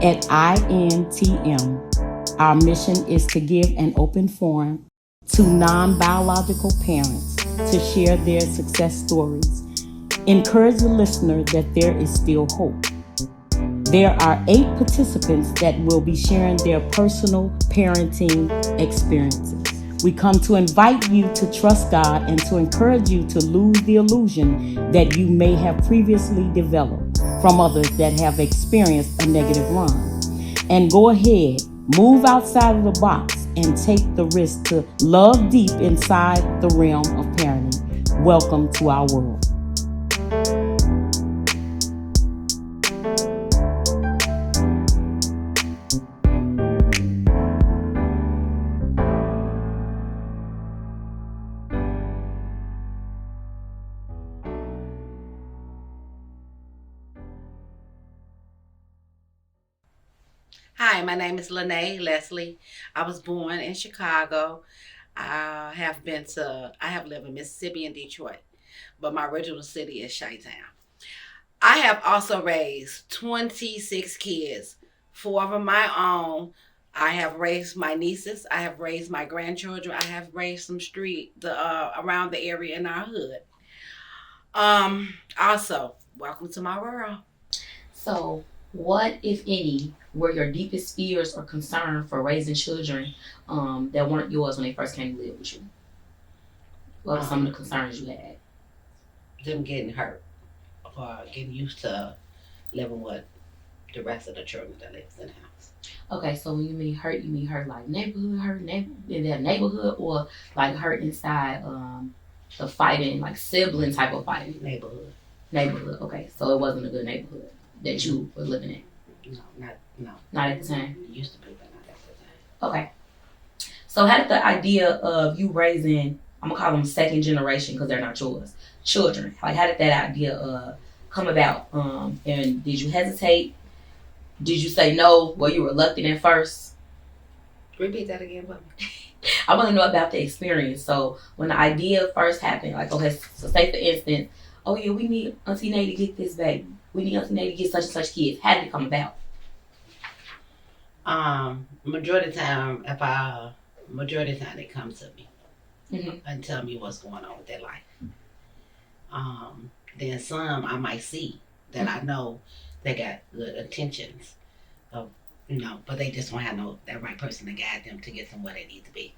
At INTM, our mission is to give an open forum to non-biological parents to share their success stories. Encourage the listener that there is still hope. There are 8 participants that will be sharing their personal parenting experiences. We come to invite you to trust God and to encourage you to lose the illusion that you may have previously developed from others that have experienced a negative run. And go ahead, move outside of the box and take the risk to love deep inside the realm of parenting. Welcome to our world. Hi, my name is Lene Leslie. I was born in Chicago. I have lived in Mississippi and Detroit, but my original city is Chi-Town. I have also raised 26 kids, 4 of them my own. I have raised my nieces. I have raised my grandchildren. I have raised some around the area in our hood. Also, welcome to my world. So, what, if any, were your deepest fears or concern for raising children that weren't yours when they first came to live with you? What were some of the concerns you had? Them getting hurt or getting used to living with the rest of the children that lives in the house. Okay, so when you mean hurt like neighborhood hurt, in that neighborhood, or like hurt inside the fighting, like sibling type of fighting? Neighborhood. Okay, so it wasn't a good neighborhood that you were living in. No. Not at the time. It used to be, but not at the time. Okay. So how did the idea of you raising, I'm gonna call them second generation because they're not yours, children, like how did that idea come about? And did you hesitate? Did you say no? Were you reluctant at first? Repeat that again, Bubba. I want to know about the experience. So when the idea first happened, like, okay, so say for instance, oh yeah, we need Auntie Nay to get this baby. We need Auntie Nay to get such and such kids. How did it come about? Majority of the time they come to me and tell me what's going on with their life. Then some I might see that I know they got good intentions of, but they just don't have that right person to guide them to get them where they need to be.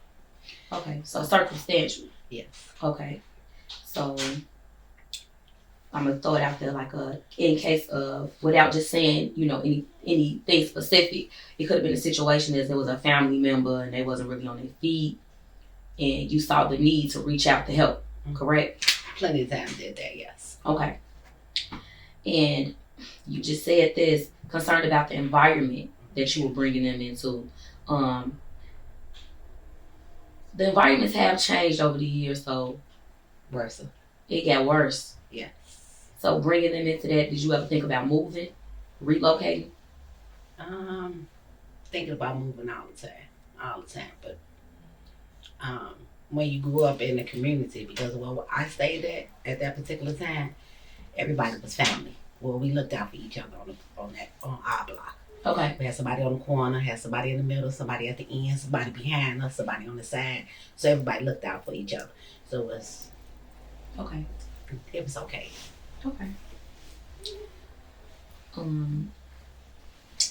Okay, so circumstantial. Yes. Okay, so I'm gonna throw it out there like in case of, without just saying anything specific, it could have been a situation as there was a family member and they wasn't really on their feet, and you saw the need to reach out to help. Correct? Plenty of times did that. Yes. Okay. And you just said this, concerned about the environment that you were bringing them into. The environments have changed over the years, so worse. It got worse. Yes. So bringing them into that, did you ever think about moving, relocating? Thinking about moving all the time. But when you grew up in the community, because where I stayed at that particular time, everybody was family. Well, we looked out for each other on our block. Okay. We had somebody on the corner, had somebody in the middle, somebody at the end, somebody behind us, somebody on the side. So everybody looked out for each other. So it was okay. It was okay. Okay.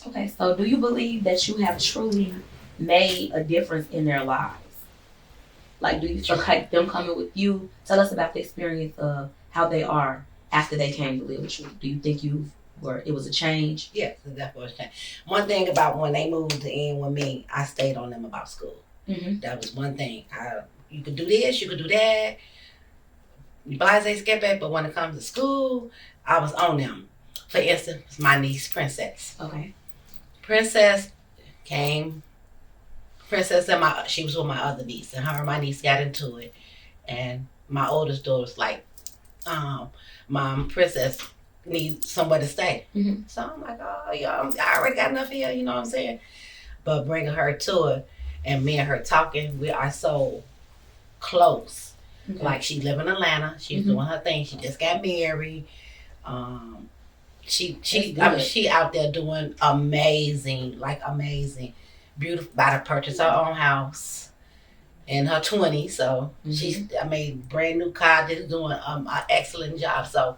Okay, so do you believe that you have truly made a difference in their lives? Like, do you feel like them coming with you? Tell us about the experience of how they are after they came to live with you. Do you think it was a change? Yes, it definitely was a change. One thing about when they moved in with me, I stayed on them about school. Mm-hmm. That was one thing. You could do this, you could do that. Blase skip it, but when it comes to school, I was on them. For instance, my niece, Princess. Okay. Princess came. Princess and she was with my other niece, and her and my niece got into it. And my oldest daughter was like, Mom, Princess needs somewhere to stay. Mm-hmm. So I'm like, oh, yeah, I already got enough here, you know what I'm saying? But bringing her to it, and me and her talking, we are so close. Okay. Like, she live in Atlanta. She's doing her thing. She just got married. she out there doing amazing, like amazing, beautiful. About to purchase her own house in her 20s, so brand new car. Just doing an excellent job. So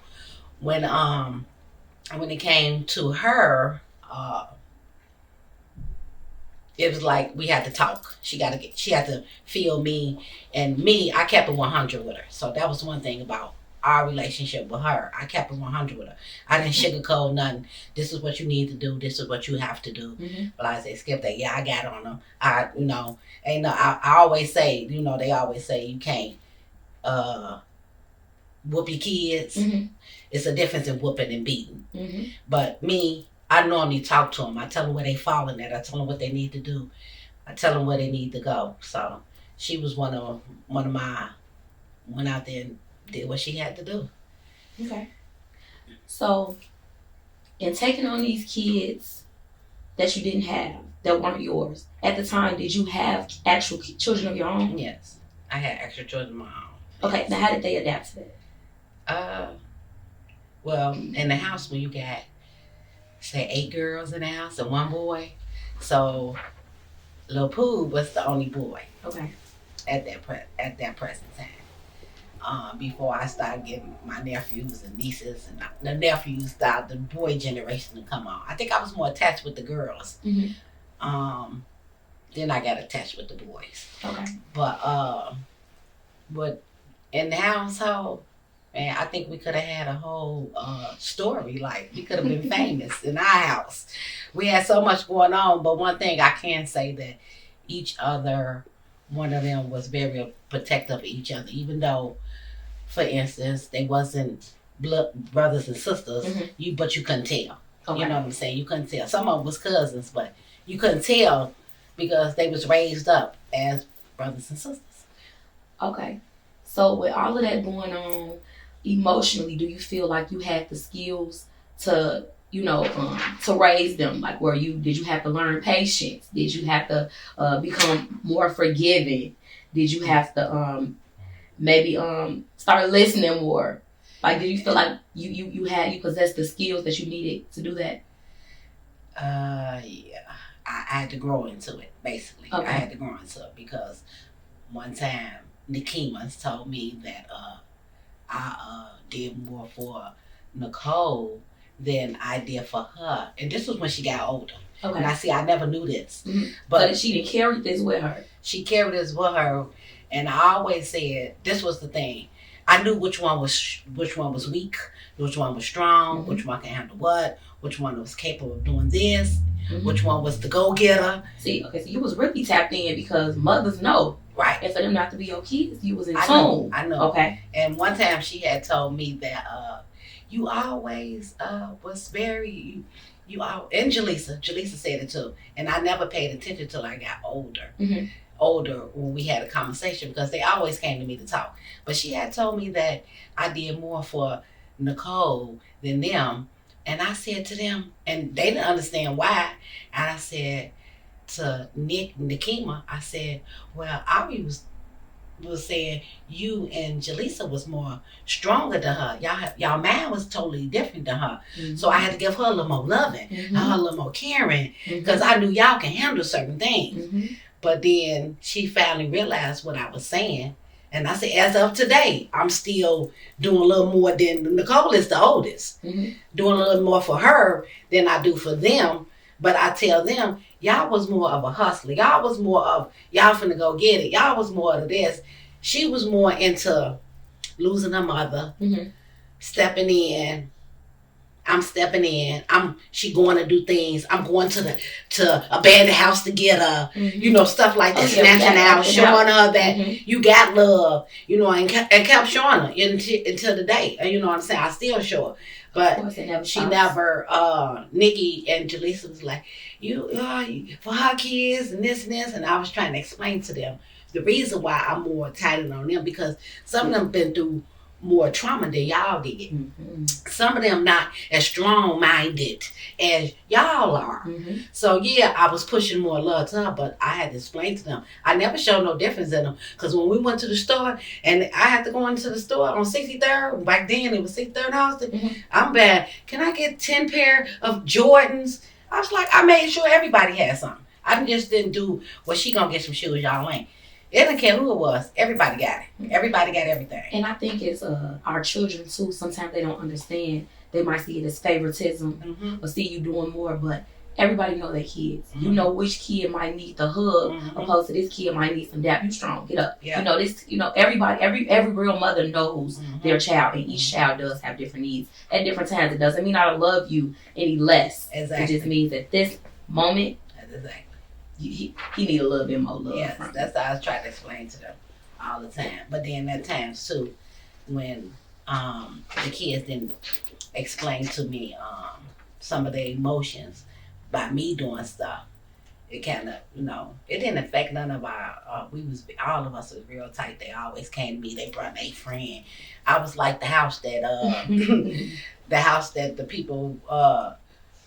when it came to her, it was like we had to talk. She had to feel me, and me. I kept it 100 with her. So that was one thing about our relationship with her. I kept it 100 with her. I didn't sugarcoat nothing. This is what you need to do. This is what you have to do. But I say, skip that. Yeah, I got on them. I always say, they always say you can't whoop your kids. It's a difference in whooping and beating. But me, I normally talk to them. I tell them where they falling at. I tell them what they need to do. I tell them where they need to go. So she was one of my, went out there and did what she had to do. Okay. So, in taking on these kids that you didn't have, that weren't yours, at the time, did you have actual children of your own? Yes. I had extra children of my own. Okay, now how did they adapt to that? Well, in the house when you got, say, 8 girls in the house and 1 boy, so Lil Pooh was the only boy. Okay. At that present time. Before I started getting my nephews and nieces, and the nephews started, the boy generation to come on. I think I was more attached with the girls. Then I got attached with the boys. Okay. But in the household, man, I think we could have had a whole story. Like, we could have been famous in our house. We had so much going on, but one thing I can say that one of them was very protective of each other, even though, for instance, they wasn't blood brothers and sisters, but you couldn't tell. Okay. You know what I'm saying? You couldn't tell. Some of them was cousins, but you couldn't tell because they was raised up as brothers and sisters. Okay. So with all of that going on, emotionally, do you feel like you had the skills to, to raise them? Like, did you have to learn patience? Did you have to become more forgiving? Did you have to maybe start listening more? Like, did you feel like you possessed the skills that you needed to do that? Yeah. I had to grow into it, basically. Okay. I had to grow into it because one time Nikima's told me that I did more for Nicole than I did for her. And this was when she got older. Okay. And I never knew this. But she didn't carry this with her. She carried this with her. And I always said, this was the thing. I knew which one was weak, which one was strong, which one can handle what, which one was capable of doing this, which one was the go-getter. See, okay, so you was really tapped in because mothers know. Right. And for them not to be your kids, you was in tune. I know. Okay. And one time she had told me that you always was very, and Jaleesa said it too. And I never paid attention till I got older. Older when we had a conversation because they always came to me to talk. But she had told me that I did more for Nicole than them. And I said to them, and they didn't understand why. And I said to Nikema, I said, well, Ari was saying you and Jaleesa was more stronger than her. Y'all man was totally different than her. So I had to give her a little more loving, her a little more caring, because I knew y'all can handle certain things. But then she finally realized what I was saying. And I said, as of today, I'm still doing a little more than Nicole is the oldest. Doing a little more for her than I do for them. But I tell them, y'all was more of a hustler. Y'all was more of, y'all finna go get it. Y'all was more of this. She was more into losing her mother, stepping in. I'm stepping in. She going to do things. I'm going to abandon the house to get her. Stuff like that. Snatching out, showing her that you got love. And kept showing her until the day. You know what I'm saying? I still show her, but she never. Nikki and Jaleesa was like, you for her kids and this, and I was trying to explain to them the reason why I'm more tighter on them because some of them been through more trauma than y'all did. Mm-hmm. Some of them not as strong-minded as y'all are. Mm-hmm. So yeah, I was pushing more love to her, but I had to explain to them. I never showed no difference in them, because when we went to the store, and I had to go into the store on 63rd, back then it was 63rd Austin, Mm-hmm. I'm bad. Can I get 10 pair of Jordans? I was like, I made sure everybody had something. I just didn't do, well, she gonna get some shoes, y'all ain't. It didn't care who it was. Everybody got it. Everybody got everything. And I think it's our children too. Sometimes they don't understand. They might see it as favoritism Mm-hmm. or see you doing more, but everybody know their kids. Mm-hmm. You know which kid might need the hug, Mm-hmm. opposed to this kid might need some dap. You strong, get up. Yeah. You know this. You know everybody. Every real mother knows Mm-hmm. their child, and each child does have different needs at different times. It doesn't mean I don't love you any less. Exactly. It just means at this moment, Exactly. he need a little bit more love. Yes, from you. that's how I was trying to explain to them all the time. But then there are times too when the kids didn't explain to me some of their emotions by me doing stuff. It kind of, it didn't affect none of our. All of us was real tight. They always came to me. They brought their friend. I was like the house that the people.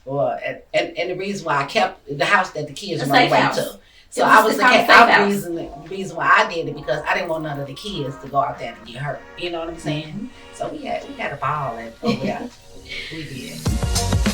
And the reason why I kept the house that the kids A run safe away house. to. So It was I was the the kind of safe house. reason why I did it, because I didn't want none of the kids to go out there and get hurt. You know what I'm saying? Mhm. So we had a ball over there. We did.